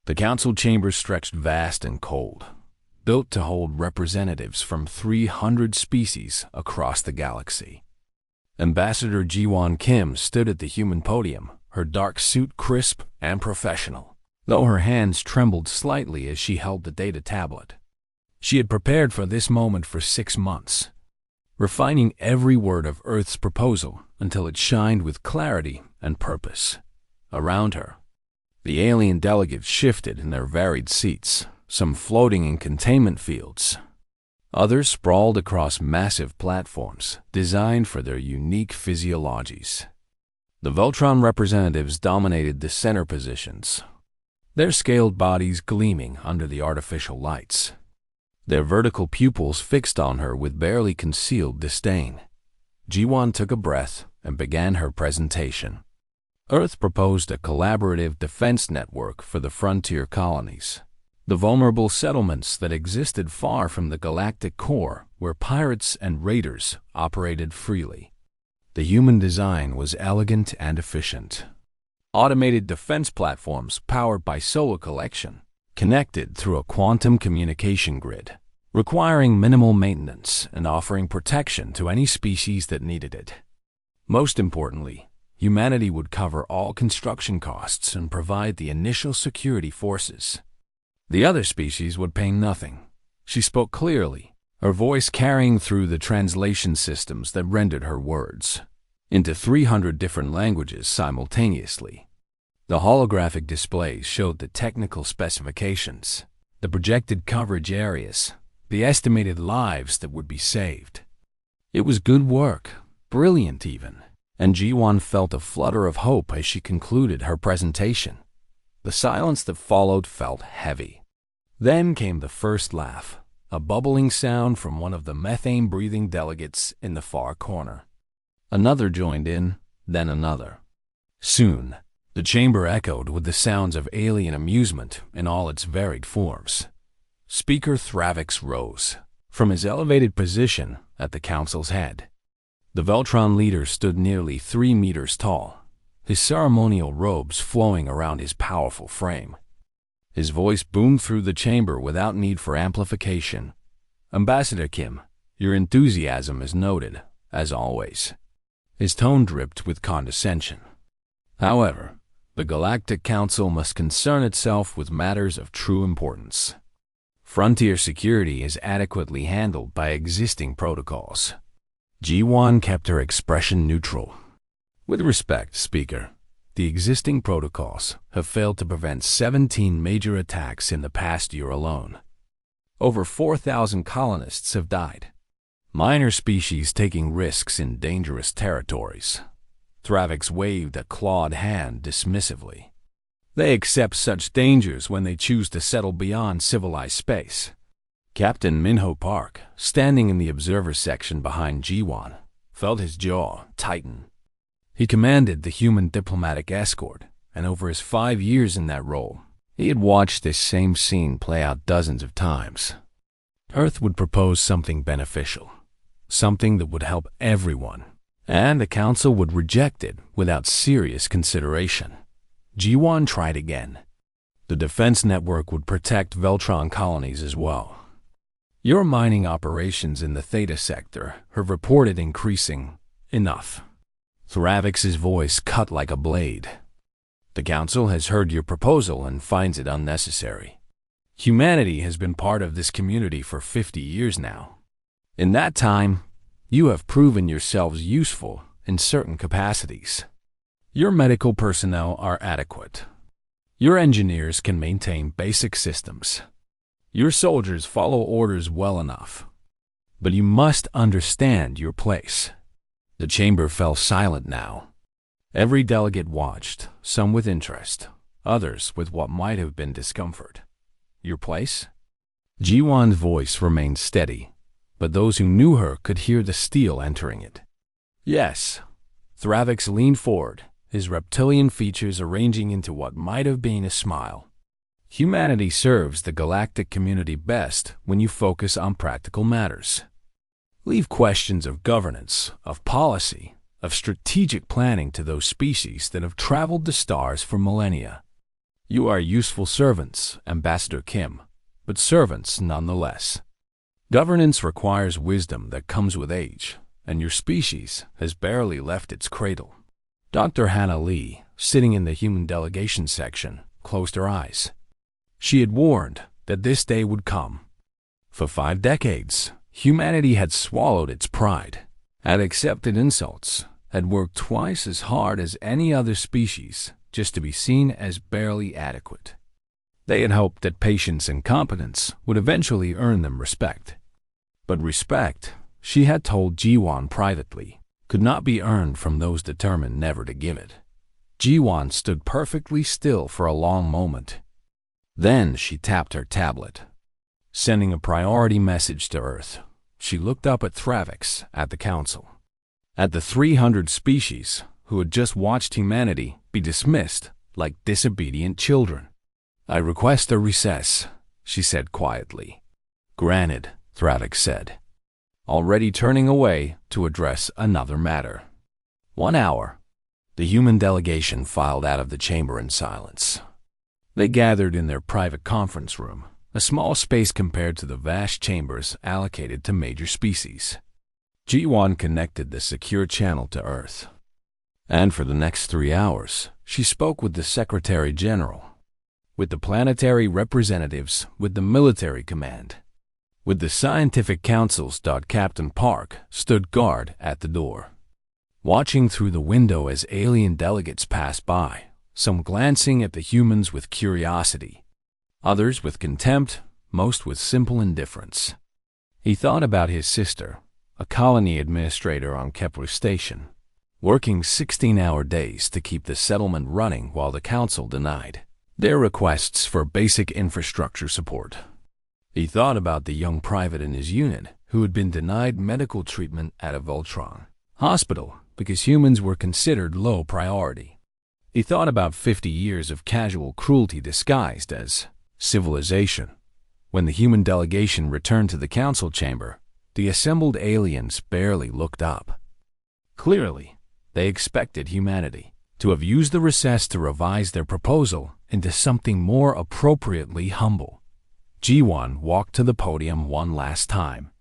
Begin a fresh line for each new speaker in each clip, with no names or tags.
The council chamber stretched vast and cold, built to hold representatives from 300 species across the galaxy. Ambassador Ji-won Kim stood at the human podium, her dark suit crisp and professional, though her hands trembled slightly as she held the data tablet. She had prepared for this moment for 6 months, refining every word of Earth's proposal until it shined with clarity and purpose. Around her, the alien delegates shifted in their varied seats, some floating in containment fields. Others sprawled across massive platforms designed for their unique physiologies. The Voltron representatives dominated the center positions, their scaled bodies gleaming under the artificial lights, their vertical pupils fixed on her with barely concealed disdain. Ji-won took a breath and began her presentation. Earth proposed a collaborative defense network for the frontier colonies, the vulnerable settlements that existed far from the galactic core where pirates and raiders operated freely. The human design was elegant and efficient. Automated defense platforms powered by solar collection, connected through a quantum communication grid, requiring minimal maintenance and offering protection to any species that needed it. Most importantly, humanity would cover all construction costs and provide the initial security forces. The other species would pay nothing. She spoke clearly, her voice carrying through the translation systems that rendered her words into 300 different languages simultaneously. The holographic displays showed the technical specifications, the projected coverage areas, the estimated lives that would be saved. It was good work, brilliant even, and Ji-won felt a flutter of hope as she concluded her presentation. The silence that followed felt heavy. Then came the first laugh, a bubbling sound from one of the methane-breathing delegates in the far corner. Another joined in, then another. Soon, the chamber echoed with the sounds of alien amusement in all its varied forms. Speaker Thravix rose from his elevated position at the council's head. The Voltron leader stood nearly 3 meters tall, his ceremonial robes flowing around his powerful frame. His voice boomed through the chamber without need for amplification. "Ambassador Kim, your enthusiasm is noted, as always." His tone dripped with condescension. "However, the Galactic Council must concern itself with matters of true importance. Frontier security is adequately handled by existing protocols." Ji-won kept her expression neutral. "With respect, Speaker, the existing protocols have failed to prevent 17 major attacks in the past year alone. Over 4,000 colonists have died. Minor species taking risks in dangerous territories." Thravix waved a clawed hand dismissively. "They accept such dangers when they choose to settle beyond civilized space." Captain Minho Park, standing in the observer section behind Ji-won, felt his jaw tighten. He commanded the human diplomatic escort, and over his 5 years in that role, he had watched this same scene play out dozens of times. Earth would propose something beneficial, something that would help everyone, and the Council would reject it without serious consideration. Ji-won tried again. The defense network would protect Voltron colonies as well. "Your mining operations in the Theta sector have reported increasing. Enough." Thravix's voice cut like a blade. "The Council has heard your proposal and finds it unnecessary. Humanity has been part of this community for 50 years now. In that time, you have proven yourselves useful in certain capacities. Your medical personnel are adequate. Your engineers can maintain basic systems. Your soldiers follow orders well enough. But you must understand your place." The chamber fell silent now. Every delegate watched, some with interest, others with what might have been discomfort. "Your place?" Ji-won's voice remained steady, but those who knew her could hear the steel entering it. "Yes." Thravix leaned forward, his reptilian features arranging into what might have been a smile. "Humanity serves the galactic community best when you focus on practical matters. Leave questions of governance, of policy, of strategic planning to those species that have traveled the stars for millennia. You are useful servants, Ambassador Kim, but servants nonetheless. Governance requires wisdom that comes with age, and your species has barely left its cradle. Dr. Hannah Lee, sitting in the human delegation section, closed her eyes. She had warned that this day would come. For 5 decades, humanity had swallowed its pride, had accepted insults, had worked twice as hard as any other species just to be seen as barely adequate. They had hoped that patience and competence would eventually earn them respect. But respect, she had told Ji-won privately, could not be earned from those determined never to give it. Ji-won stood perfectly still for a long moment. Then she tapped her tablet, sending a priority message to Earth. She looked up at Thravix at the Council, at the 300 species who had just watched humanity be dismissed like disobedient children. I request a recess, she said quietly. Granted, Thravix said, already turning away to address another matter. 1 hour. The human delegation filed out of the chamber in silence. They gathered in their private conference room, a small space compared to the vast chambers allocated to major species. Ji-won connected the secure channel to Earth. And for the next 3 hours, she spoke with the Secretary General, with the planetary representatives, with the military command, with the scientific councils. Captain Park stood guard at the door, watching through the window as alien delegates passed by, some glancing at the humans with curiosity, others with contempt, most with simple indifference. He thought about his sister, a colony administrator on Kepler Station, working 16-hour days to keep the settlement running while the council denied their requests for basic infrastructure support. He thought about the young private in his unit who had been denied medical treatment at a Voltron hospital because humans were considered low priority. He thought about 50 years of casual cruelty disguised as civilization. When the human delegation returned to the council chamber, the assembled aliens barely looked up. Clearly, they expected humanity to have used the recess to revise their proposal into something more appropriately humble. Ji-won walked to the podium one last time.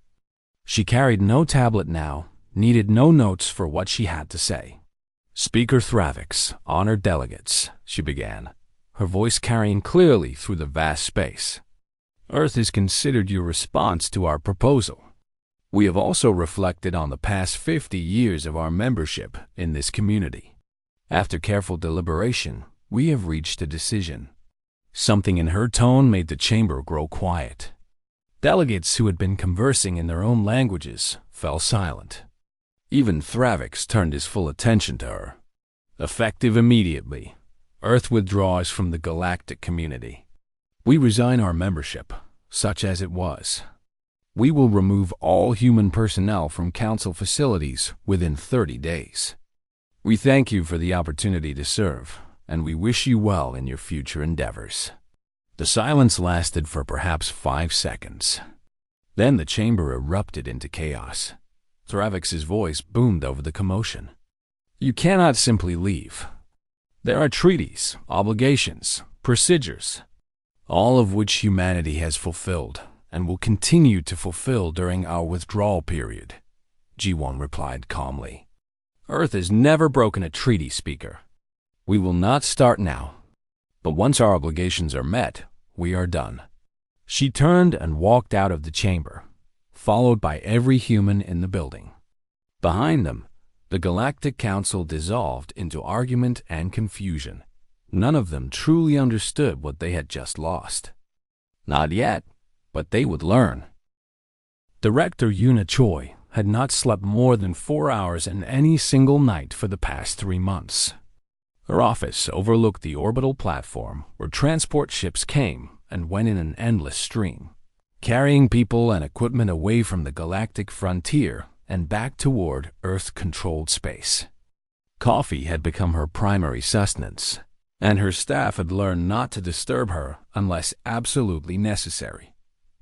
She carried no tablet now, needed no notes for what she had to say. Speaker Thravix, honored delegates, she began, her voice carrying clearly through the vast space. Earth has considered your response to our proposal. We have also reflected on the past 50 years of our membership in this community. After careful deliberation, we have reached a decision. Something in her tone made the chamber grow quiet. Delegates who had been conversing in their own languages fell silent. Even Thravix turned his full attention to her. Effective immediately, Earth withdraws from the galactic community. We resign our membership, such as it was. We will remove all human personnel from council facilities within 30 days. We thank you for the opportunity to serve, and we wish you well in your future endeavors. The silence lasted for perhaps 5 seconds. Then the chamber erupted into chaos. Thravix's voice boomed over the commotion. You cannot simply leave. There are treaties, obligations, procedures, all of which humanity has fulfilled and will continue to fulfill during our withdrawal period, Ji-won replied calmly. Earth has never broken a treaty, Speaker. We will not start now, but once our obligations are met, we are done. She turned and walked out of the chamber, followed by every human in the building. Behind them, the Galactic Council dissolved into argument and confusion. None of them truly understood what they had just lost. Not yet, but they would learn. Director Yuna Choi had not slept more than 4 hours in any single night for the past 3 months. Her office overlooked the orbital platform where transport ships came and went in an endless stream, carrying people and equipment away from the galactic frontier and back toward Earth-controlled space. Coffee had become her primary sustenance, and her staff had learned not to disturb her unless absolutely necessary.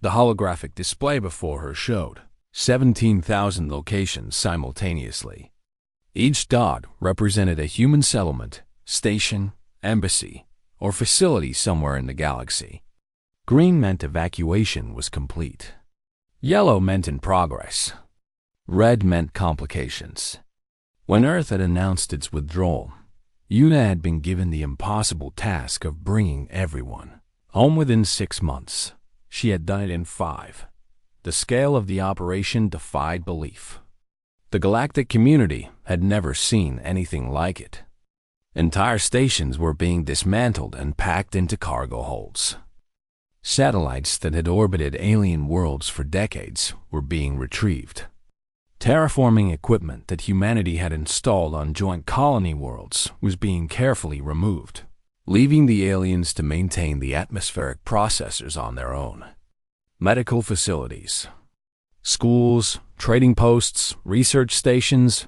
The holographic display before her showed 17,000 locations simultaneously. Each dot represented a human settlement, station, embassy, or facility somewhere in the galaxy. Green meant evacuation was complete. Yellow meant in progress. Red meant complications. When Earth had announced its withdrawal, Una had been given the impossible task of bringing everyone home within 6 months. She had done it in 5. The scale of the operation defied belief. The galactic community had never seen anything like it. Entire stations were being dismantled and packed into cargo holds. Satellites that had orbited alien worlds for decades were being retrieved. Terraforming equipment that humanity had installed on joint colony worlds was being carefully removed, leaving the aliens to maintain the atmospheric processors on their own. Medical facilities, schools, trading posts, research stations,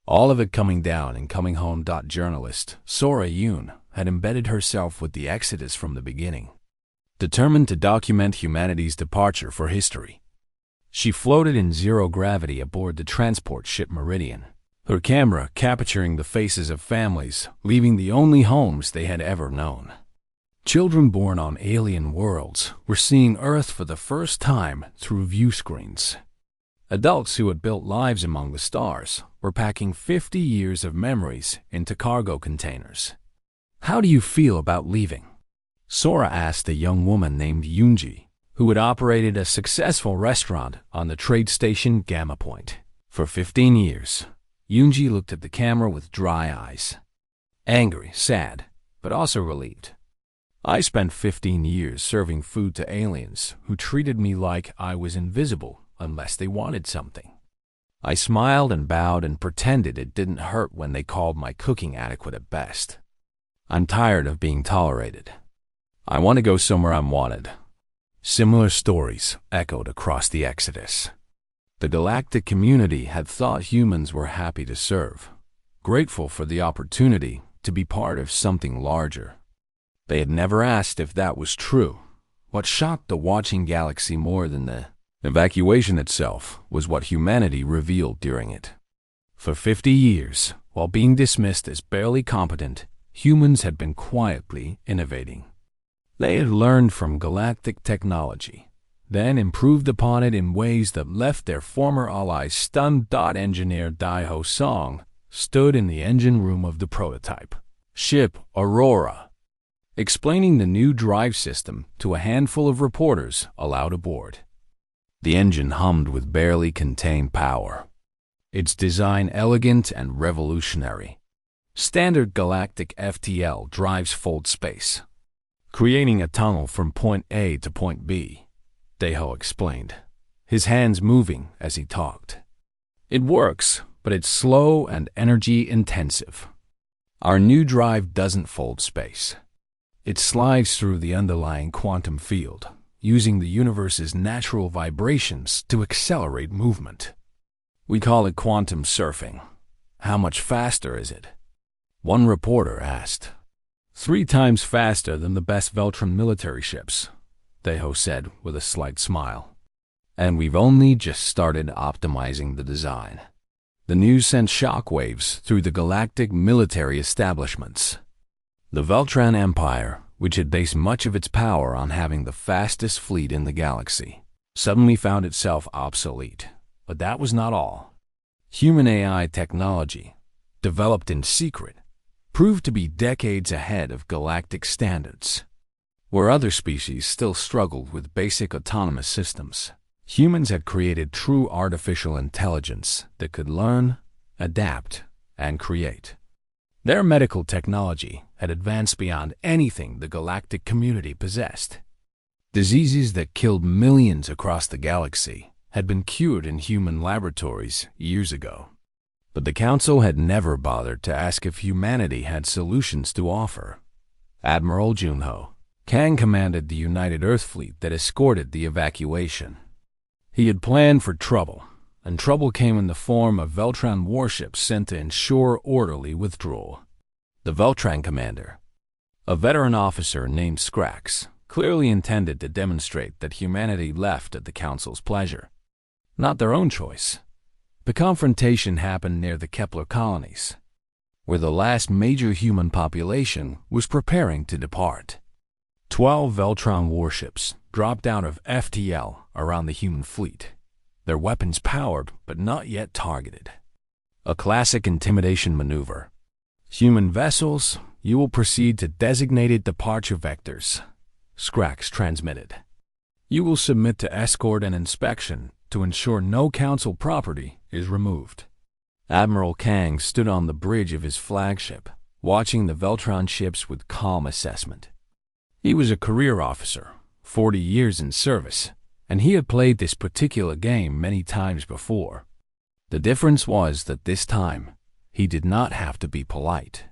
all of it coming down and coming home. Journalist Sora Yoon had embedded herself with the Exodus from the beginning, determined to document humanity's departure for history. She floated in zero gravity aboard the transport ship Meridian, her camera capturing the faces of families leaving the only homes they had ever known. Children born on alien worlds were seeing Earth for the first time through view screens. Adults who had built lives among the stars were packing 50 years of memories into cargo containers. "How do you feel about leaving?" Sora asked a young woman named Yoonji, who had operated a successful restaurant on the trade station Gamma Point for 15 years. Yoonji looked at the camera with dry eyes. Angry, sad, but also relieved. "I spent 15 years serving food to aliens who treated me like I was invisible unless they wanted something. I smiled and bowed and pretended it didn't hurt when they called my cooking adequate at best. I'm tired of being tolerated. I want to go somewhere I'm wanted." Similar stories echoed across the Exodus. The galactic community had thought humans were happy to serve, grateful for the opportunity to be part of something larger. They had never asked if that was true. What shocked the watching galaxy more than the evacuation itself was what humanity revealed during it. For 50 years, while being dismissed as barely competent, humans had been quietly innovating. They had learned from galactic technology, then improved upon it in ways that left their former allies stunned. Engineer Daiho Song stood in the engine room of the prototype ship Aurora, explaining the new drive system to a handful of reporters allowed aboard. The engine hummed with barely contained power, its design elegant and revolutionary. Standard galactic FTL drives fold space, creating a tunnel from point A to point B, Daiho explained, his hands moving as he talked. "It works, but it's slow and energy-intensive. Our new drive doesn't fold space. It slides through the underlying quantum field, using the universe's natural vibrations to accelerate movement. We call it quantum surfing. How much faster is it?" One reporter asked. 3 times faster than the best Veltron military ships, Daiho said with a slight smile. "And we've only just started optimizing the design." The news sent shockwaves through the galactic military establishments. The Veltran Empire, which had based much of its power on having the fastest fleet in the galaxy, suddenly found itself obsolete. But that was not all. Human AI technology, developed in secret, proved to be decades ahead of galactic standards. Where other species still struggled with basic autonomous systems, humans had created true artificial intelligence that could learn, adapt, and create. Their medical technology had advanced beyond anything the galactic community possessed. Diseases that killed millions across the galaxy had been cured in human laboratories years ago. But the Council had never bothered to ask if humanity had solutions to offer. Admiral Junho Kang commanded the United Earth Fleet that escorted the evacuation. He had planned for trouble, and trouble came in the form of Veltran warships sent to ensure orderly withdrawal. The Veltran commander, a veteran officer named Scrax, clearly intended to demonstrate that humanity left at the Council's pleasure, not their own choice. The confrontation happened near the Kepler colonies. where the last major human population was preparing to depart. 12 Veltron warships dropped out of FTL around the human fleet, their weapons powered but not yet targeted. A classic intimidation maneuver. Human vessels, you will proceed to designated departure vectors. Scrax transmitted. You will submit to escort and inspection to ensure no Council property is removed. Admiral Kang stood on the bridge of his flagship, watching the Veltron ships with calm assessment. He was a career officer, 40 years in service, and he had played this particular game many times before. The difference was that this time, he did not have to be polite.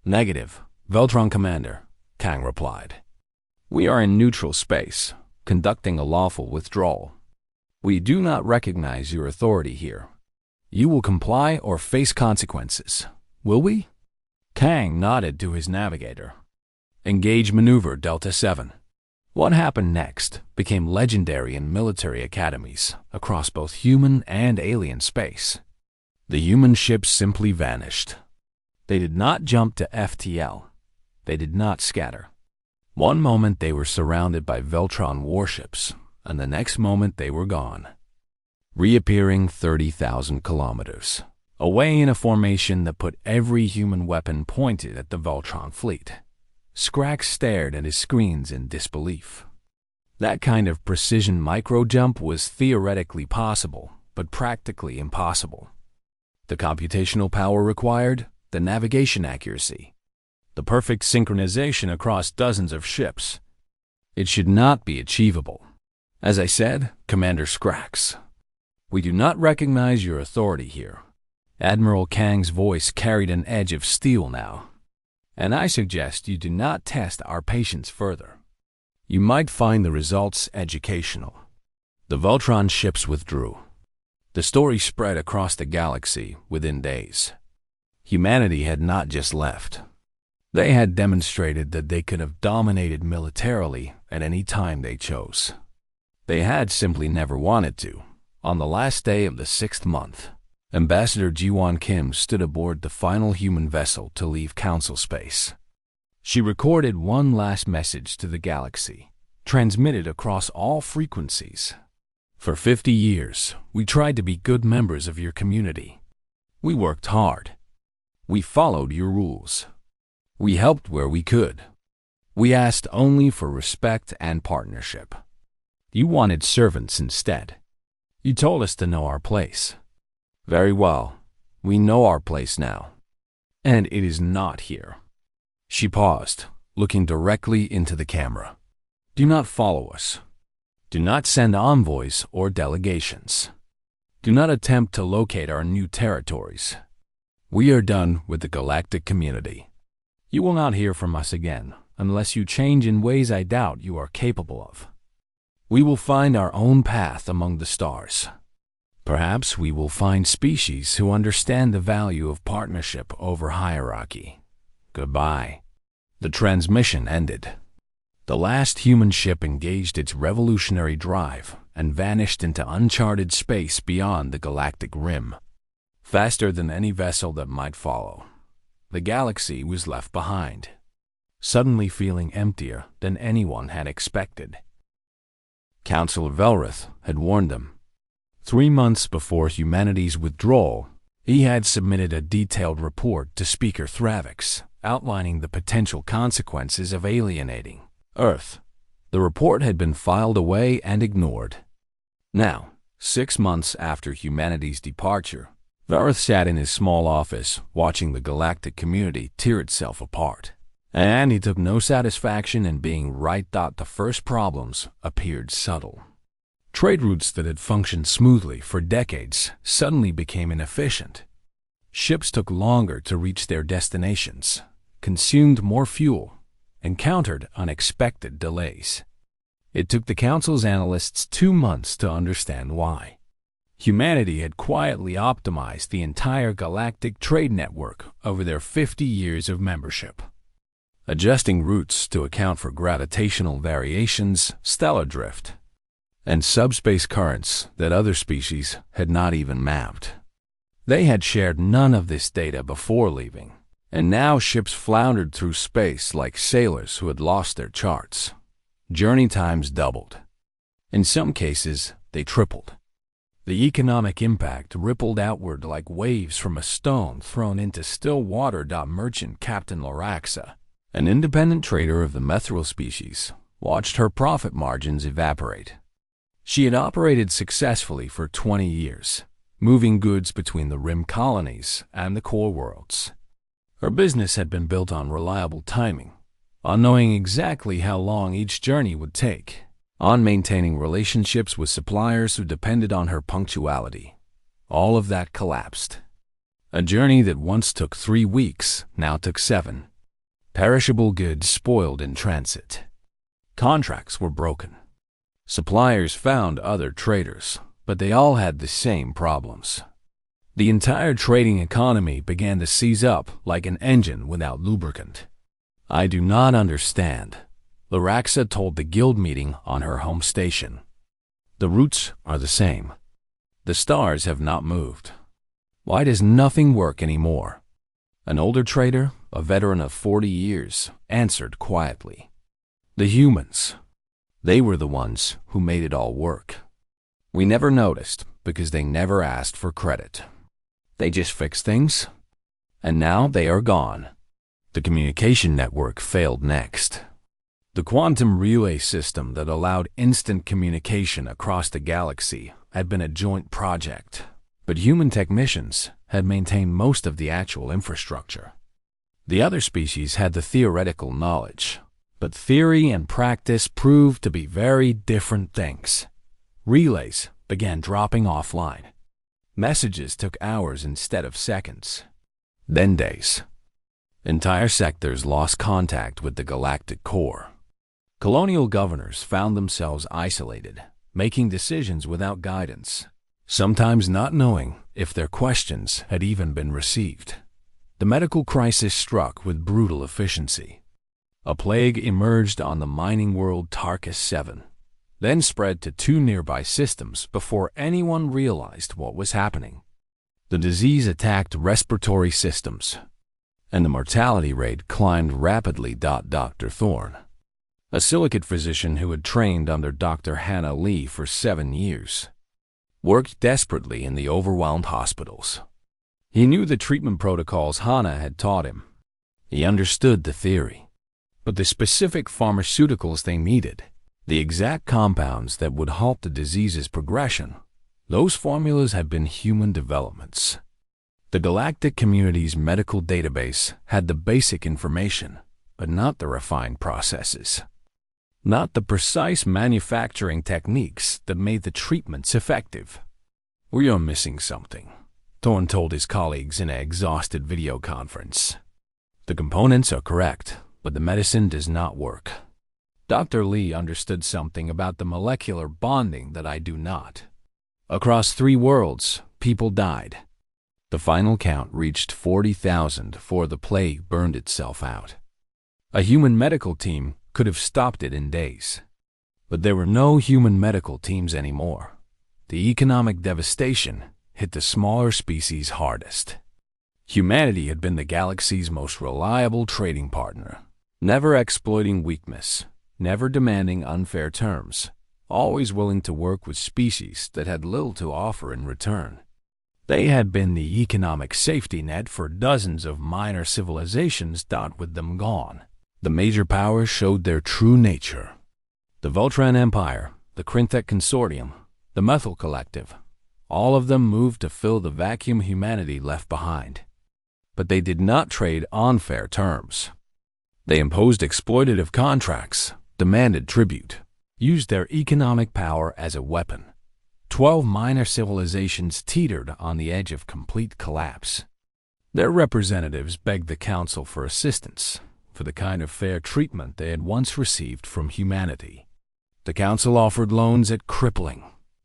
"Negative, Veltron Commander," Kang replied. "We are in neutral space, conducting a lawful withdrawal. We do not recognize your authority here. You will comply or face consequences, will we?" Kang nodded to his navigator. "Engage Maneuver Delta 7. What happened next became legendary in military academies across both human and alien space. The human ships simply vanished. They did not jump to FTL. They did not scatter. One moment they were surrounded by Veltron warships, and the next moment they were gone, reappearing 30,000 kilometers away in a formation that put every human weapon pointed at the Veltron fleet. Scrax stared at his screens in disbelief. That kind of precision micro-jump was theoretically possible, but practically impossible. The computational power required, the navigation accuracy, the perfect synchronization across dozens of ships. It should not be achievable. As I said, Commander Scrax, we do not recognize your authority here. Admiral Kang's voice carried an edge of steel now. And I suggest you do not test our patience further. You might find the results educational. The Veltron ships withdrew. The story spread across the galaxy within days. Humanity had not just left. They had demonstrated that they could have dominated militarily at any time they chose. They had simply never wanted to. On the last day of the 6th month, Ambassador Ji-won Kim stood aboard the final human vessel to leave Council space. She recorded one last message to the galaxy, transmitted across all frequencies. "For 50 years, we tried to be good members of your community. We worked hard. We followed your rules. We helped where we could. We asked only for respect and partnership. You wanted servants instead. You told us to know our place. Very well, we know our place now. And it is not here." She paused, looking directly into the camera. "Do not follow us. Do not send envoys or delegations. Do not attempt to locate our new territories. We are done with the galactic community. You will not hear from us again unless you change in ways I doubt you are capable of. We will find our own path among the stars. Perhaps we will find species who understand the value of partnership over hierarchy. Goodbye." The transmission ended. The last human ship engaged its revolutionary drive and vanished into uncharted space beyond the galactic rim. Faster than any vessel that might follow, the galaxy was left behind, suddenly feeling emptier than anyone had expected. Councillor Velrith had warned them. 3 months before humanity's withdrawal, he had submitted a detailed report to Speaker Thravix, outlining the potential consequences of alienating Earth. The report had been filed away and ignored. Now, 6 months after humanity's departure, Velrith sat in his small office watching the galactic community tear itself apart. And he took no satisfaction in being right that the first problems appeared subtle. Trade routes that had functioned smoothly for decades suddenly became inefficient. Ships took longer to reach their destinations, consumed more fuel, encountered unexpected delays. It took the Council's analysts 2 months to understand why. Humanity had quietly optimized the entire galactic trade network over their 50 years of membership, adjusting routes to account for gravitational variations, stellar drift, and subspace currents that other species had not even mapped. They had shared none of this data before leaving, And now ships floundered through space like sailors who had lost their charts. Journey times doubled. In some cases, they tripled. The economic impact rippled outward like waves from a stone thrown into still water. Merchant Captain Loraxa, an independent trader of the mithril species, watched her profit margins evaporate. She had operated successfully for 20 years, moving goods between the rim colonies and the core worlds. Her business had been built on reliable timing, on knowing exactly how long each journey would take, on maintaining relationships with suppliers who depended on her punctuality. All of that collapsed. A journey that once took 3 weeks now took 7. Perishable goods spoiled in transit. Contracts were broken. Suppliers found other traders, but they all had the same problems. The entire trading economy began to seize up like an engine without lubricant. "I do not understand," Loraxa told the guild meeting on her home station. "The routes are the same. The stars have not moved. Why does nothing work anymore?" An older trader, a veteran of 40 years, answered quietly. "The humans. They were the ones who made it all work. We never noticed because they never asked for credit. They just fixed things, and now they are gone." The communication network failed next. The quantum relay system that allowed instant communication across the galaxy had been a joint project, but human technicians had maintained most of the actual infrastructure. The other species had the theoretical knowledge, but theory and practice proved to be very different things. Relays began dropping offline. Messages took hours instead of seconds, then days. Entire sectors lost contact with the galactic core. Colonial governors found themselves isolated, making decisions without guidance, sometimes not knowing if their questions had even been received. The medical crisis struck with brutal efficiency. A plague emerged on the mining world Tarkus 7. Then spread to 2 nearby systems before anyone realized what was happening. The disease attacked respiratory systems, and the mortality rate climbed rapidly. Dr. Thorne, a silicate physician who had trained under Dr. Hannah Lee for 7 years, worked desperately in the overwhelmed hospitals. He knew the treatment protocols Hannah had taught him. He understood the theory, but the specific pharmaceuticals they needed, the exact compounds that would halt the disease's progression, those formulas had been human developments. The galactic community's medical database had the basic information, but not the refined processes, not the precise manufacturing techniques that made the treatments effective. "We are missing something," Thorne told his colleagues in an exhausted video conference. "The components are correct, but the medicine does not work. Dr. Lee understood something about the molecular bonding that I do not. Across 3 worlds, people died. The final count reached 40,000 before the plague burned itself out. A human medical team could have stopped it in days. But there were no human medical teams anymore. The economic devastation hit the smaller species hardest. Humanity had been the galaxy's most reliable trading partner, never exploiting weakness, never demanding unfair terms, always willing to work with species that had little to offer in return. They had been the economic safety net for dozens of minor civilizations. With them gone, the major powers showed their true nature. The Voltran Empire, the Krintec Consortium, the Methyl Collective, all of them moved to fill the vacuum humanity left behind. But they did not trade on fair terms. They imposed exploitative contracts, demanded tribute, used their economic power as a weapon. 12 minor civilizations teetered on the edge of complete collapse. Their representatives begged the Council for assistance, for the kind of fair treatment they had once received from humanity. The Council offered loans at crippling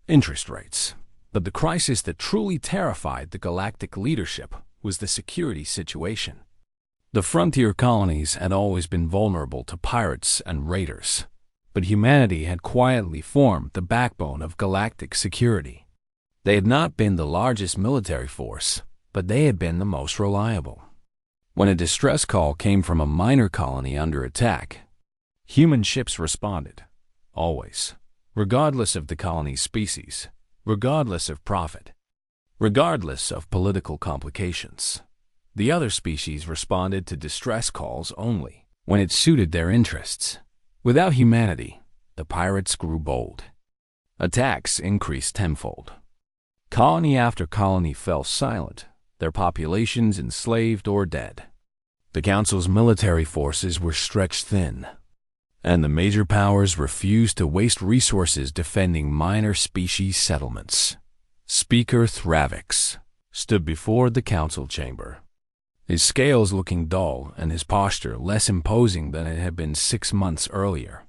interest rates, but the crisis that truly terrified the galactic leadership was the security situation. The frontier colonies had always been vulnerable to pirates and raiders, but humanity had quietly formed the backbone of galactic security. They had not been the largest military force, but they had been the most reliable. When a distress call came from a minor colony under attack, human ships responded, always, regardless of the colony's species, regardless of profit, regardless of political complications. The other species responded to distress calls only when it suited their interests. Without humanity, the pirates grew bold. Attacks increased tenfold. Colony after colony fell silent, their populations enslaved or dead. The Council's military forces were stretched thin, and the major powers refused to waste resources defending minor species settlements. Speaker Thravix stood before the council chamber, his scales looking dull and his posture less imposing than it had been 6 months earlier.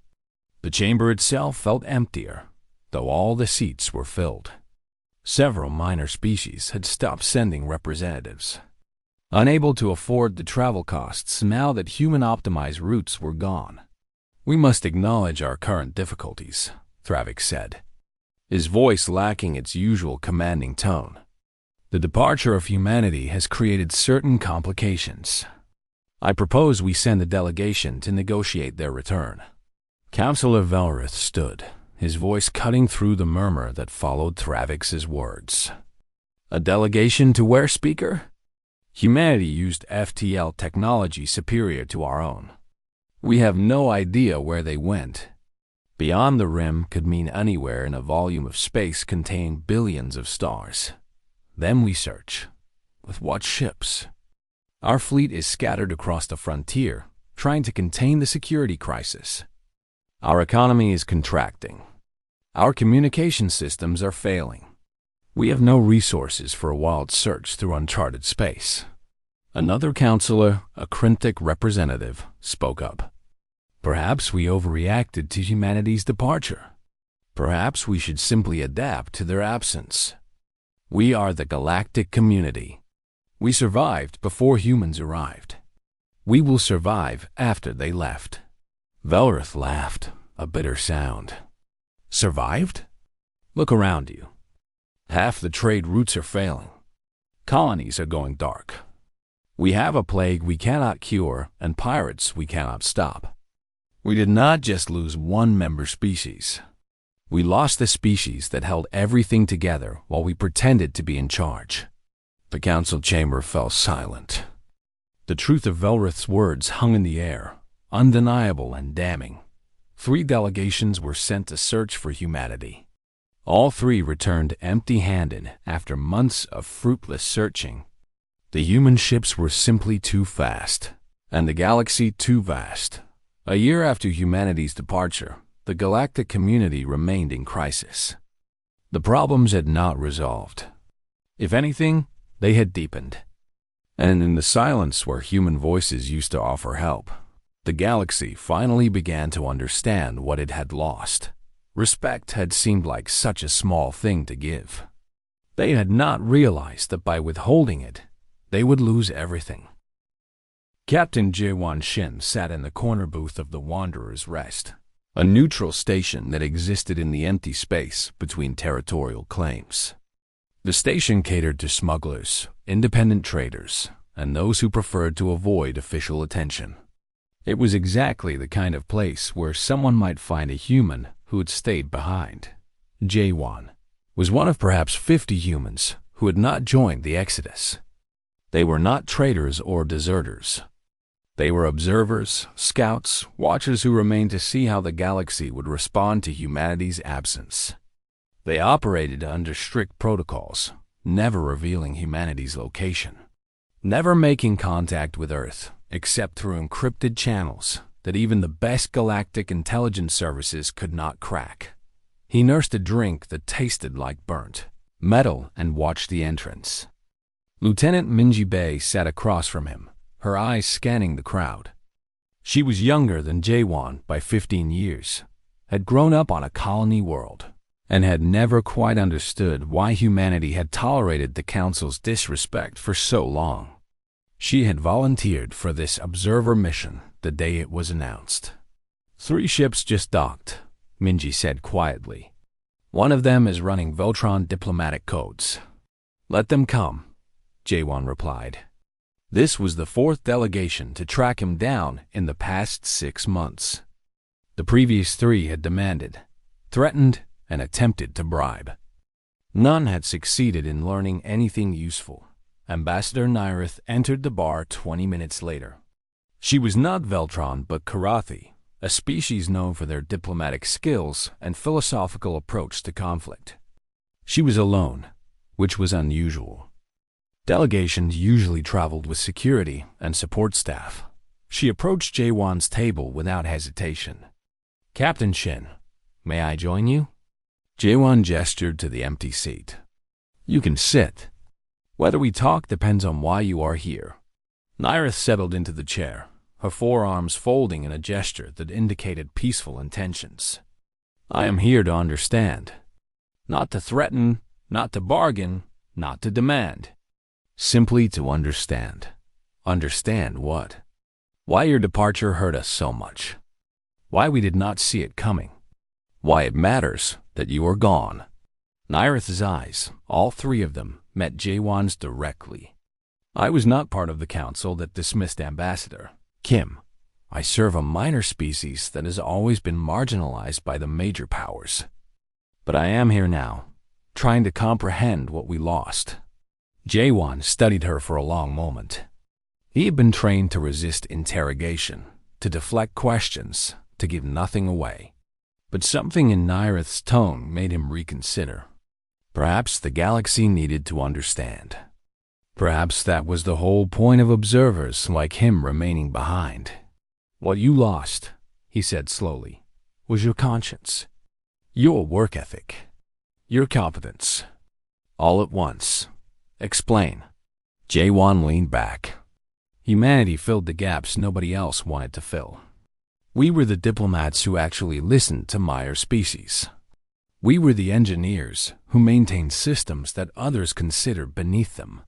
The chamber itself felt emptier, though all the seats were filled. Several minor species had stopped sending representatives, unable to afford the travel costs now that human-optimized routes were gone. "We must acknowledge our current difficulties," Thravix said, his voice lacking its usual commanding tone. "The departure of humanity has created certain complications. I propose we send a delegation to negotiate their return." Councillor Velrith stood, his voice cutting through the murmur that followed Thravix's words. "A delegation to where, Speaker?" "Humanity used FTL technology superior to our own. We have no idea where they went. Beyond the rim could mean anywhere in a volume of space containing billions of stars. Then we search. With what ships? Our fleet is scattered across the frontier, trying to contain the security crisis. Our economy is contracting. Our communication systems are failing. We have no resources for a wild search through uncharted space." Another councillor, a Crintic representative, spoke up. "Perhaps we overreacted to humanity's departure. Perhaps we should simply adapt to their absence. We are the galactic community. We survived before humans arrived. We will survive after they left." Velrith laughed, a bitter sound. "Survived? Look around you. Half the trade routes are failing. Colonies are going dark. We have a plague we cannot cure and pirates we cannot stop. We did not just lose one member species. We lost the species that held everything together while we pretended to be in charge." The council chamber fell silent. The truth of Velrith's words hung in the air, undeniable and damning. 3 delegations were sent to search for humanity. All 3 returned empty-handed after months of fruitless searching. The human ships were simply too fast, and the galaxy too vast. A year after humanity's departure, the galactic community remained in crisis. The problems had not resolved. If anything, they had deepened. And in the silence where human voices used to offer help, the galaxy finally began to understand what it had lost. Respect had seemed like such a small thing to give. They had not realized that by withholding it, they would lose everything. Captain Jaewon Shin sat in the corner booth of the Wanderer's Rest, a neutral station that existed in the empty space between territorial claims. The station catered to smugglers, independent traders, and those who preferred to avoid official attention. It was exactly the kind of place where someone might find a human who had stayed behind. Jaewon was one of perhaps 50 humans who had not joined the Exodus. They were not traitors or deserters. They were observers, scouts, watchers who remained to see how the galaxy would respond to humanity's absence. They operated under strict protocols, never revealing humanity's location, never making contact with Earth except through encrypted channels that even the best galactic intelligence services could not crack. He nursed a drink that tasted like burnt metal and watched the entrance. Lieutenant Minji Bay sat across from him, her eyes scanning the crowd. She was younger than Jaewon by 15 years, had grown up on a colony world, and had never quite understood why humanity had tolerated the Council's disrespect for so long. She had volunteered for this observer mission the day it was announced. 3 ships just docked, Minji said quietly. One of them is running Voltron diplomatic codes. Let them come, Jaewon replied. This was the fourth delegation to track him down in the past 6 months. The previous 3 had demanded, threatened, and attempted to bribe. None had succeeded in learning anything useful. Ambassador Nyrith entered the bar 20 minutes later. She was not Veltron but Karathi, a species known for their diplomatic skills and philosophical approach to conflict. She was alone, which was unusual. Delegations usually traveled with security and support staff. She approached Jaewon's table without hesitation. "Captain Shin, may I join you?" Jaewon gestured to the empty seat. "You can sit. Whether we talk depends on why you are here." Nyrith settled into the chair, her forearms folding in a gesture that indicated peaceful intentions. "I am here to understand. Not to threaten, not to bargain, not to demand. Simply to understand." "Understand what?" "Why your departure hurt us so much. Why we did not see it coming. Why it matters that you are gone." Nyrith's eyes, all 3 of them, met Jaewon's directly. "I was not part of the council that dismissed Ambassador Kim. I serve a minor species that has always been marginalized by the major powers. But I am here now, trying to comprehend what we lost." Jaewon studied her for a long moment. He had been trained to resist interrogation, to deflect questions, to give nothing away. But something in Nyrith's tone made him reconsider. Perhaps the galaxy needed to understand. Perhaps that was the whole point of observers like him remaining behind. "What you lost," he said slowly, "was your conscience, your work ethic, your competence. All at once. Explain." Jaewon leaned back. Humanity filled the gaps nobody else wanted to fill. We were the diplomats who actually listened to minor species. We were the engineers who maintained systems that others considered beneath them.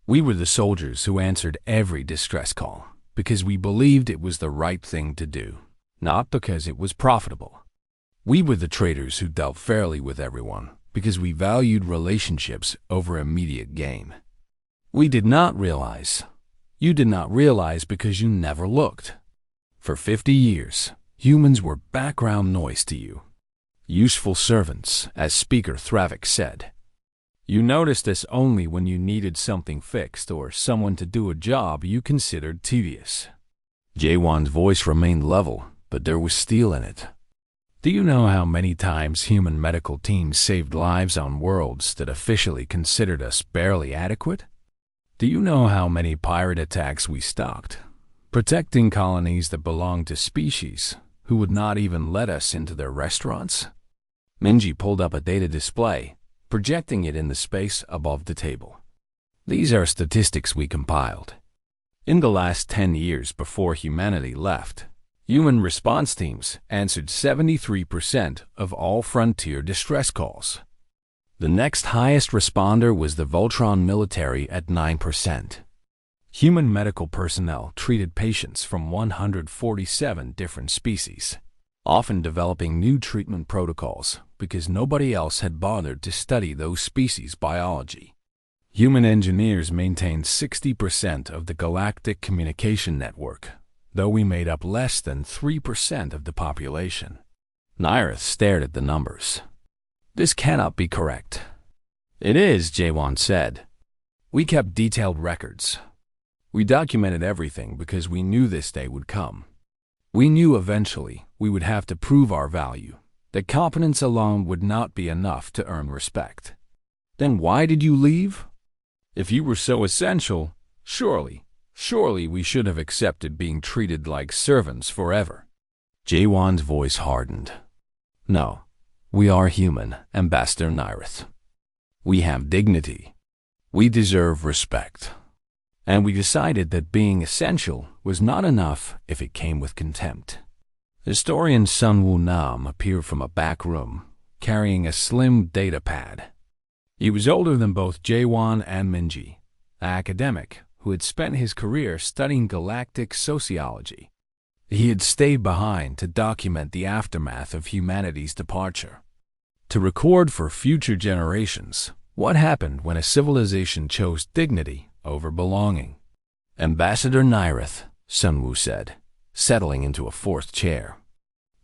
We were the soldiers who answered every distress call because we believed it was the right thing to do, not because it was profitable. We were the traders who dealt fairly with everyone because we valued relationships over immediate gain. We did not realize. You did not realize because you never looked. For 50 years, humans were background noise to you. Useful servants, as Speaker Thravik said. You noticed us only when you needed something fixed or someone to do a job you considered tedious. Jaewon's voice remained level, but there was steel in it. Do you know how many times human medical teams saved lives on worlds that officially considered us barely adequate? Do you know how many pirate attacks we stopped, protecting colonies that belonged to species who would not even let us into their restaurants? Minji pulled up a data display, projecting it in the space above the table. These are statistics we compiled. In the last 10 years before humanity left, human response teams answered 73% of all frontier distress calls. The next highest responder was the Voltron military at 9%. Human medical personnel treated patients from 147 different species, often developing new treatment protocols because nobody else had bothered to study those species' biology. Human engineers maintained 60% of the galactic communication network, though we made up less than 3% of the population. Nyrith stared at the numbers. This cannot be correct. It is, Jaewon said. We kept detailed records. We documented everything because we knew this day would come. We knew eventually we would have to prove our value, that competence alone would not be enough to earn respect. Then why did you leave? If you were so essential, surely we should have accepted being treated like servants forever. Jaewon's voice hardened. No, we are human, Ambassador Nyrith. We have dignity. We deserve respect. And we decided that being essential was not enough if it came with contempt. Historian Sun Woo Nam appeared from a back room, carrying a slim data pad. He was older than both Jaewon and Minji, an academic who had spent his career studying galactic sociology. He had stayed behind to document the aftermath of humanity's departure, to record for future generations what happened when a civilization chose dignity over belonging. Ambassador Nyrith, Sunwoo said, settling into a fourth chair.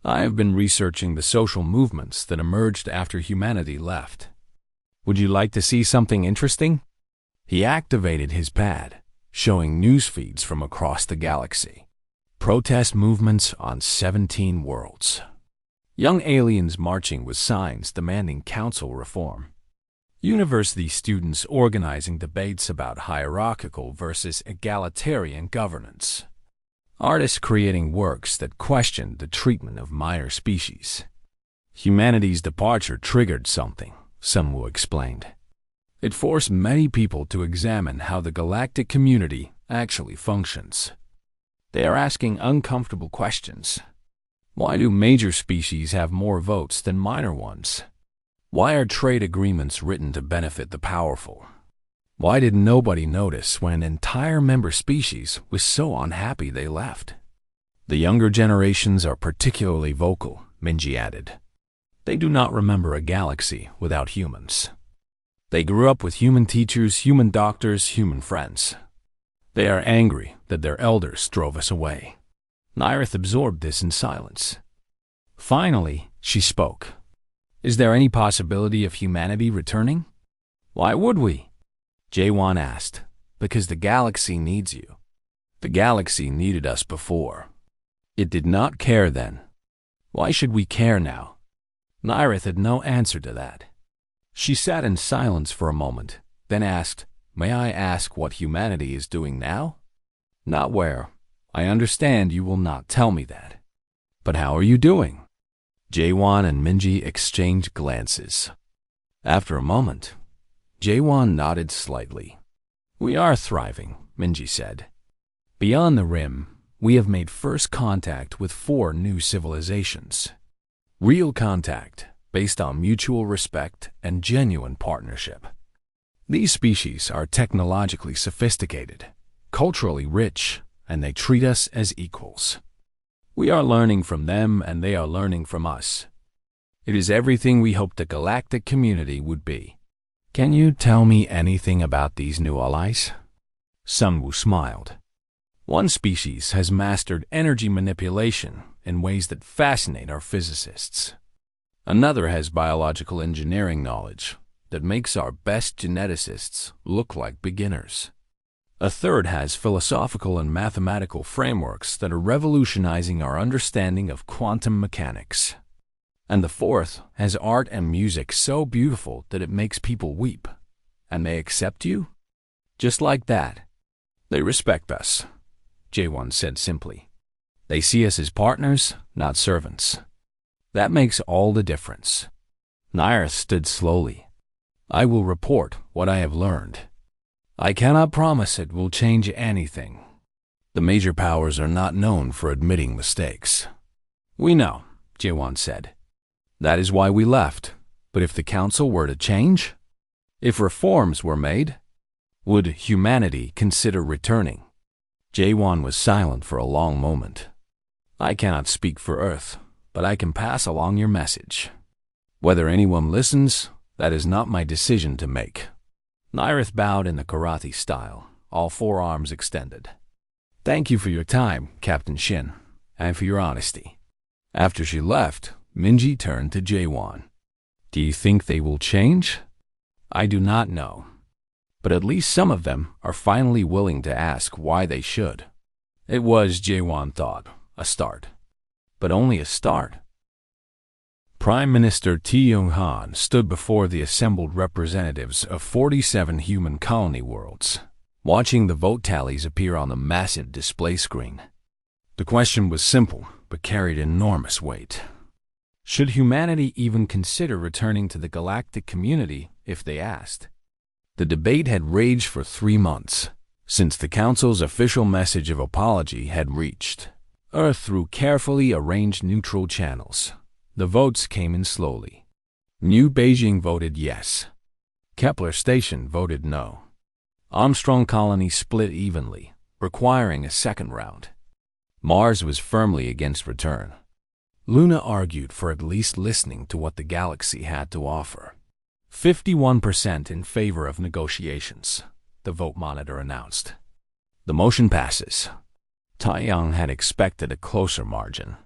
I have been researching the social movements that emerged after humanity left. Would you like to see something interesting? He activated his pad, showing news feeds from across the galaxy. Protest movements on 17 worlds. Young aliens marching with signs demanding council reform. University students organizing debates about hierarchical versus egalitarian governance. Artists creating works that questioned the treatment of minor species. Humanity's departure triggered something, Sunwoo explained. It forced many people to examine how the galactic community actually functions. They are asking uncomfortable questions. Why do major species have more votes than minor ones? Why are trade agreements written to benefit the powerful? Why did nobody notice when an entire member species was so unhappy they left? The younger generations are particularly vocal, Minji added. They do not remember a galaxy without humans. They grew up with human teachers, human doctors, human friends. They are angry that their elders drove us away. Nyrith absorbed this in silence. Finally, she spoke. Is there any possibility of humanity returning? Why would we? Jaewon asked. Because the galaxy needs you. The galaxy needed us before. It did not care then. Why should we care now? Nyrith had no answer to that. She sat in silence for a moment, then asked, May I ask what humanity is doing now? Not where. I understand you will not tell me that. But how are you doing? Jaewon and Minji exchanged glances. After a moment, Jaewon nodded slightly. We are thriving, Minji said. Beyond the rim, we have made first contact with 4 new civilizations. Real contact, based on mutual respect and genuine partnership. These species are technologically sophisticated, culturally rich, and they treat us as equals. We are learning from them and they are learning from us. It is everything we hoped the galactic community would be. Can you tell me anything about these new allies? Sunwoo smiled. One species has mastered energy manipulation in ways that fascinate our physicists. Another has biological engineering knowledge that makes our best geneticists look like beginners. A third has philosophical and mathematical frameworks that are revolutionizing our understanding of quantum mechanics. And the fourth has art and music so beautiful that it makes people weep. And they accept you? Just like that. They respect us, Jaewon said simply. They see us as partners, not servants. That makes all the difference. Nyrith stood slowly. I will report what I have learned. I cannot promise it will change anything. The major powers are not known for admitting mistakes. We know, Jaewon said. That is why we left. But if the council were to change? If reforms were made? Would humanity consider returning? Jaewon was silent for a long moment. I cannot speak for Earth, but I can pass along your message. Whether anyone listens, that is not my decision to make. Nyrith bowed in the karate style, all 4 arms extended. Thank you for your time, Captain Shin, and for your honesty. After she left, Minji turned to Jaewon. Do you think they will change? I do not know. But at least some of them are finally willing to ask why they should. It was, Jaewon thought, a start. But only a start. Prime Minister Tae Yong-han stood before the assembled representatives of 47 human colony worlds, watching the vote tallies appear on the massive display screen. The question was simple, but carried enormous weight. Should humanity even consider returning to the galactic community if they asked? The debate had raged for 3 months, since the Council's official message of apology had reached Earth through carefully arranged neutral channels. The votes came in slowly. New Beijing voted yes. Kepler Station voted no. Armstrong Colony split evenly, requiring a second round. Mars was firmly against return. Luna argued for at least listening to what the galaxy had to offer. 51% in favor of negotiations, the vote monitor announced. The motion passes. Taiyang had expected a closer margin.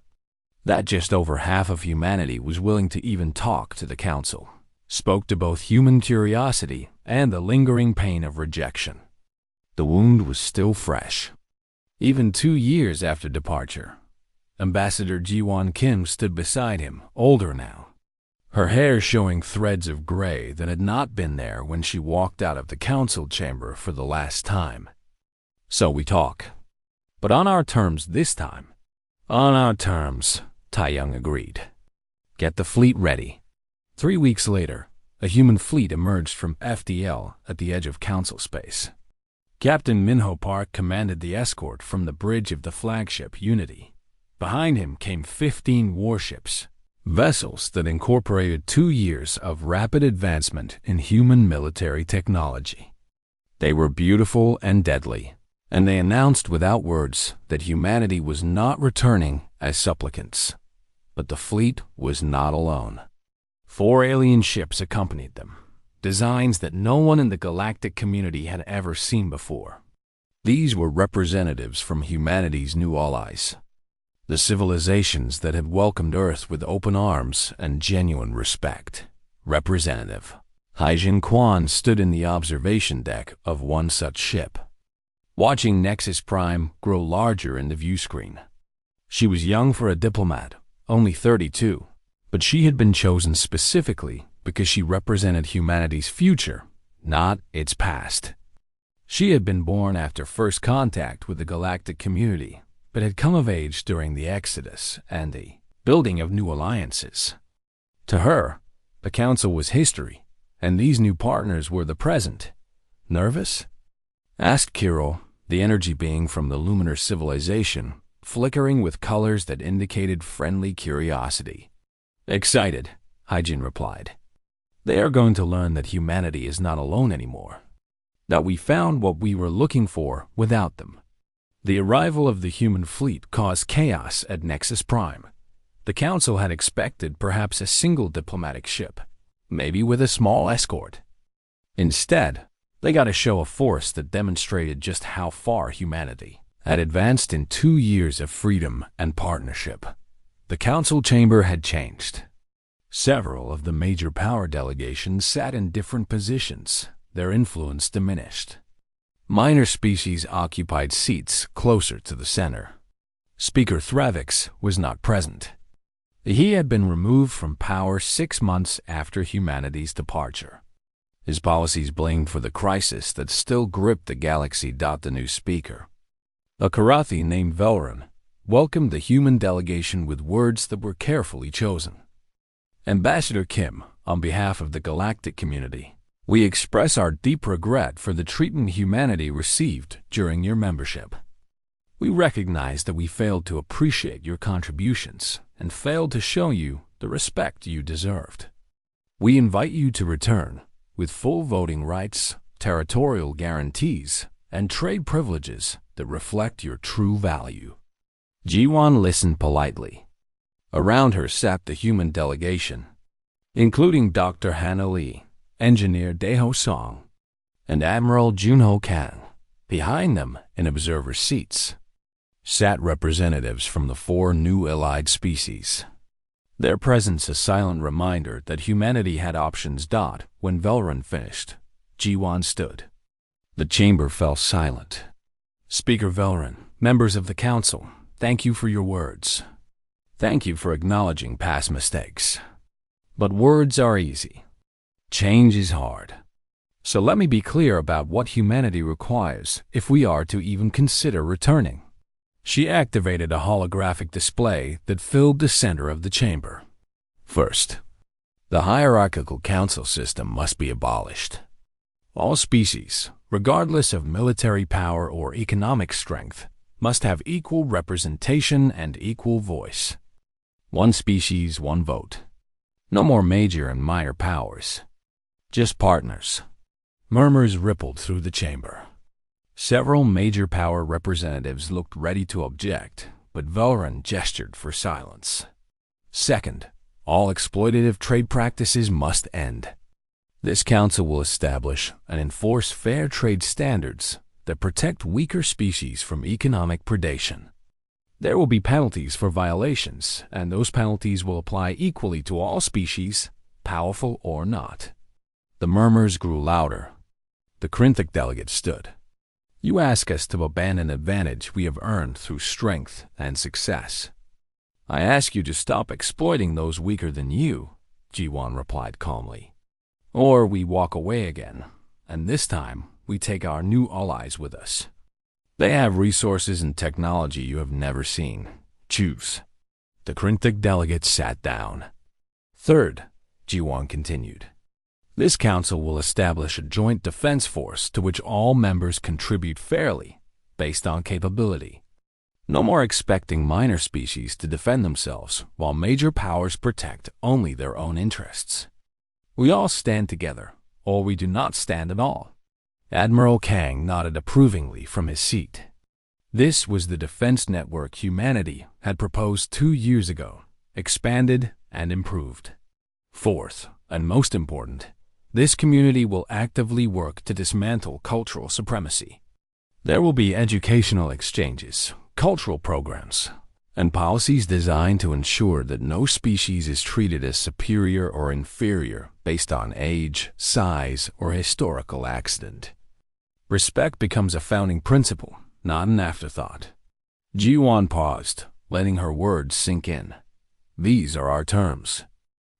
That just over half of humanity was willing to even talk to the council, spoke to both human curiosity and the lingering pain of rejection. The wound was still fresh. Even 2 years after departure, Ambassador Ji-won Kim stood beside him, older now, her hair showing threads of gray that had not been there when she walked out of the council chamber for the last time. So we talk. But on our terms this time. On our terms, Taiyang agreed. Get the fleet ready. 3 weeks later, a human fleet emerged from FDL at the edge of council space. Captain Minho Park commanded the escort from the bridge of the flagship Unity. Behind him came 15 warships, vessels that incorporated 2 years of rapid advancement in human military technology. They were beautiful and deadly, and they announced without words that humanity was not returning as supplicants. But the fleet was not alone. 4 alien ships accompanied them, designs that no one in the galactic community had ever seen before. These were representatives from humanity's new allies, the civilizations that had welcomed Earth with open arms and genuine respect. Representative Haijin Quan stood in the observation deck of one such ship, watching Nexus Prime grow larger in the view screen. She was young for a diplomat, only 32, but she had been chosen specifically because she represented humanity's future, not its past. She had been born after first contact with the galactic community, but had come of age during the Exodus and the building of new alliances. To her, the Council was history, and these new partners were the present. Nervous? Asked Kirill, the energy being from the luminar civilization, flickering with colors that indicated friendly curiosity. Excited, Haijin replied. They are going to learn that humanity is not alone anymore, that we found what we were looking for without them. The arrival of the human fleet caused chaos at Nexus Prime. The Council had expected perhaps a single diplomatic ship, maybe with a small escort. Instead, they got a show of force that demonstrated just how far humanity had advanced in 2 years of freedom and partnership. The Council chamber had changed. Several of the major power delegations sat in different positions, their influence diminished. Minor species occupied seats closer to the center. Speaker Thravix was not present. He had been removed from power 6 months after humanity's departure. His policies blamed for the crisis that still gripped the galaxy. The new speaker, a Karathi named Velron, welcomed the human delegation with words that were carefully chosen. Ambassador Kim, on behalf of the galactic community, we express our deep regret for the treatment humanity received during your membership. We recognize that we failed to appreciate your contributions and failed to show you the respect you deserved. We invite you to return with full voting rights, territorial guarantees, and trade privileges that reflect your true value. Ji-won listened politely. Around her sat the human delegation, including Dr. Hannah Lee, Engineer Daeho Song, and Admiral Junho Kang. Behind them, in observer seats, sat representatives from the 4 new allied species. Their presence a silent reminder that humanity had options. When Velron finished, Ji-won stood. The chamber fell silent. Speaker Velron, members of the Council, thank you for your words. Thank you for acknowledging past mistakes. But words are easy. Change is hard. So let me be clear about what humanity requires if we are to even consider returning. She activated a holographic display that filled the center of the chamber. First, the hierarchical council system must be abolished. All species, regardless of military power or economic strength, must have equal representation and equal voice. 1 species, 1 vote. No more major and minor powers. Just partners. Murmurs rippled through the chamber. Several major power representatives looked ready to object, but Velron gestured for silence. Second, all exploitative trade practices must end. This council will establish and enforce fair trade standards that protect weaker species from economic predation. There will be penalties for violations, and those penalties will apply equally to all species, powerful or not. The murmurs grew louder. The Krinthic delegate stood. You ask us to abandon advantage we have earned through strength and success. I ask you to stop exploiting those weaker than you, Jiwan replied calmly. Or we walk away again, and this time we take our new allies with us. They have resources and technology you have never seen. Choose. The Krinthic delegate sat down. Third, Jiwan continued. This council will establish a joint defense force to which all members contribute fairly, based on capability. No more expecting minor species to defend themselves while major powers protect only their own interests. We all stand together, or we do not stand at all. Admiral Kang nodded approvingly from his seat. This was the defense network humanity had proposed 2 years ago, expanded and improved. Fourth, and most important, this community will actively work to dismantle cultural supremacy. There will be educational exchanges, cultural programs, and policies designed to ensure that no species is treated as superior or inferior based on age, size, or historical accident. Respect becomes a founding principle, not an afterthought. Jiwan paused, letting her words sink in. These are our terms.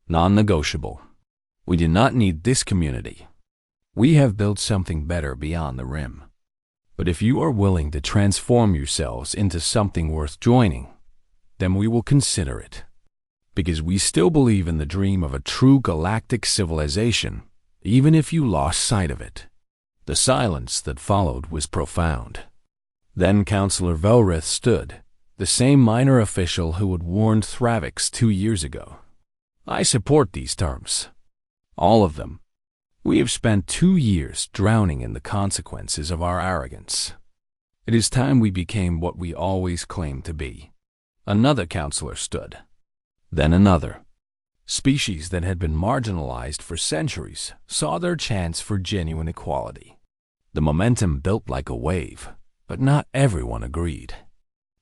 Non-negotiable. We do not need this community. We have built something better beyond the rim. But if you are willing to transform yourselves into something worth joining, then we will consider it. Because we still believe in the dream of a true galactic civilization, even if you lost sight of it. The silence that followed was profound. Then Councillor Velrith stood, the same minor official who had warned Thravix 2 years ago. I support these terms. All of them. We have spent 2 years drowning in the consequences of our arrogance. It is time we became what we always claimed to be. Another councillor stood. Then another. Species that had been marginalized for centuries saw their chance for genuine equality. The momentum built like a wave, but not everyone agreed.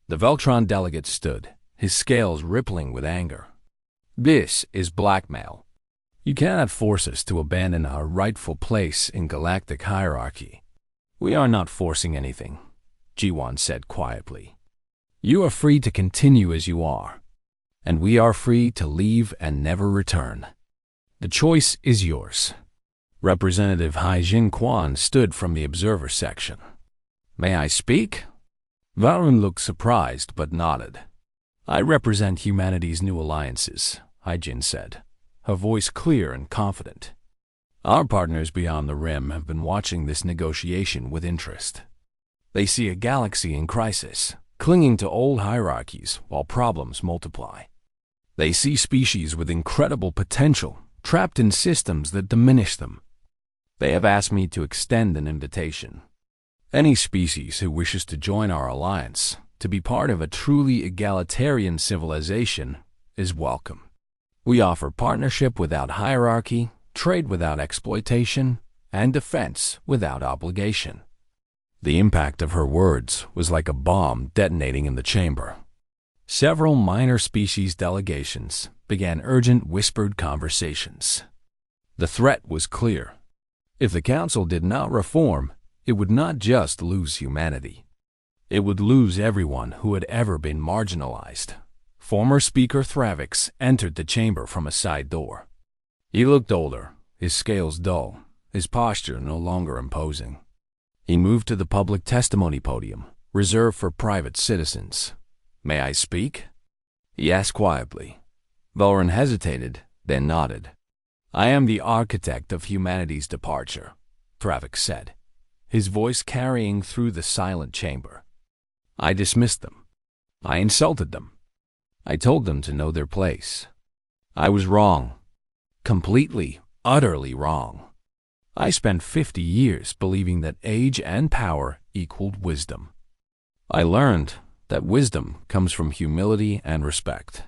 The Veltron delegate stood, his scales rippling with anger. This is blackmail. You cannot force us to abandon our rightful place in galactic hierarchy. We are not forcing anything, Jiwan said quietly. You are free to continue as you are, and we are free to leave and never return. The choice is yours. Representative Hai Jin Quan stood from the observer section. May I speak? Valrun looked surprised but nodded. I represent humanity's new alliances, Hai Jin said, her voice clear and confident. Our partners beyond the rim have been watching this negotiation with interest. They see a galaxy in crisis, clinging to old hierarchies while problems multiply. They see species with incredible potential trapped in systems that diminish them. They have asked me to extend an invitation. Any species who wishes to join our alliance, to be part of a truly egalitarian civilization, is welcome. We offer partnership without hierarchy, trade without exploitation, and defense without obligation. The impact of her words was like a bomb detonating in the chamber. Several minor species delegations began urgent whispered conversations. The threat was clear. If the Council did not reform, it would not just lose humanity. It would lose everyone who had ever been marginalized. Former Speaker Thravix entered the chamber from a side door. He looked older, his scales dull, his posture no longer imposing. He moved to the public testimony podium, reserved for private citizens. May I speak? He asked quietly. Velrun hesitated, then nodded. I am the architect of humanity's departure, Thravix said, his voice carrying through the silent chamber. I dismissed them. I insulted them. I told them to know their place. I was wrong. Completely, utterly wrong. I spent 50 years believing that age and power equaled wisdom. I learned that wisdom comes from humility and respect.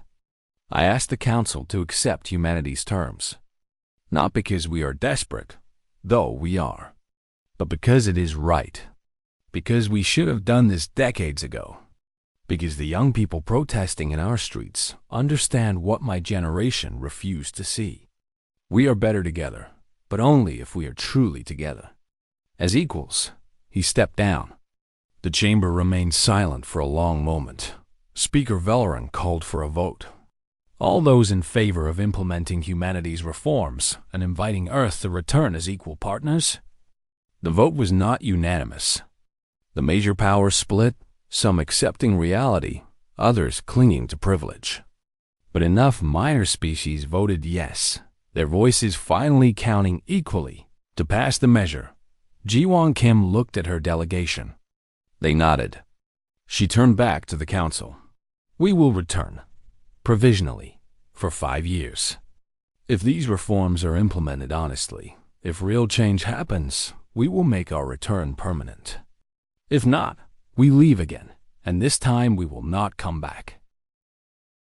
I asked the Council to accept humanity's terms, not because we are desperate, though we are, but because it is right, Because we should have done this decades ago. Because the young people protesting in our streets understand what my generation refused to see. We are better together, but only if we are truly together. As equals, he stepped down. The chamber remained silent for a long moment. Speaker Veleran called for a vote. All those in favor of implementing humanity's reforms and inviting Earth to return as equal partners? The vote was not unanimous. The major powers split, some accepting reality, others clinging to privilege. But enough minor species voted yes, their voices finally counting equally to pass the measure. Ji-Won Kim looked at her delegation. They nodded. She turned back to the council. We will return, provisionally, for 5 years. If these reforms are implemented honestly, if real change happens, we will make our return permanent. If not, we leave again, and this time we will not come back.